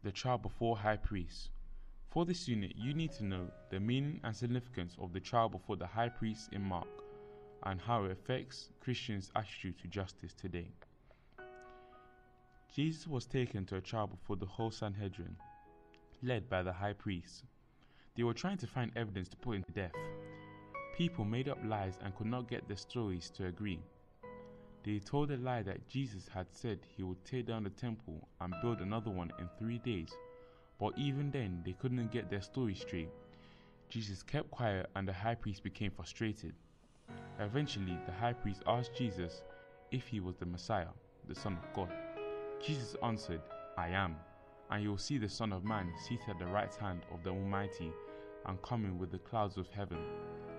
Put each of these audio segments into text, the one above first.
The trial before high priest. For this unit, you need to know the meaning and significance of the trial before the high priest in Mark, and how it affects Christians' attitude to justice today. Jesus was taken to a trial before the whole Sanhedrin, led by the high priest. They were trying to find evidence to put him to death. People made up lies and could not get their stories to agree. They told a lie that Jesus had said he would tear down the temple and build another one in 3 days, but even then they couldn't get their story straight. Jesus kept quiet and the high priest became frustrated. Eventually, the high priest asked Jesus if he was the Messiah, the Son of God. Jesus answered, "I am, and you will see the Son of Man seated at the right hand of the Almighty and coming with the clouds of heaven."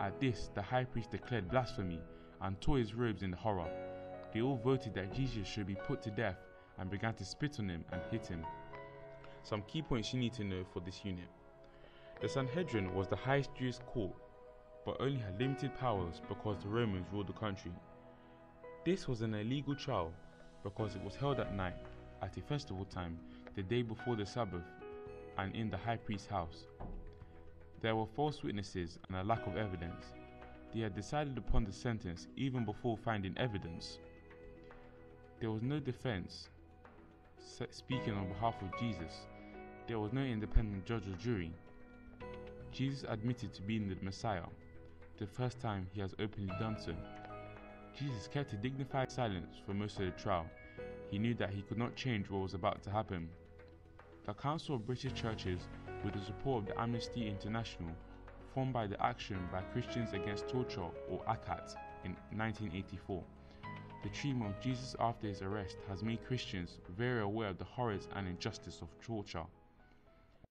At this, the high priest declared blasphemy and tore his robes in horror. They all voted that Jesus should be put to death and began to spit on him and hit him. Some key points you need to know for this unit. The Sanhedrin was the highest Jewish court, but only had limited powers because the Romans ruled the country. This was an illegal trial because it was held at night, at a festival time, the day before the Sabbath, and in the high priest's house. There were false witnesses and a lack of evidence. They had decided upon the sentence even before finding evidence. There was no defense speaking on behalf of Jesus. There was no independent judge or jury. Jesus admitted to being the Messiah, the first time he has openly done so. Jesus kept a dignified silence for most of the trial. He knew that he could not change what was about to happen. The Council of British Churches, with the support of the Amnesty International, formed by the Action by Christians Against Torture, or ACAT, in 1984. The treatment of Jesus after his arrest has made Christians very aware of the horrors and injustice of torture.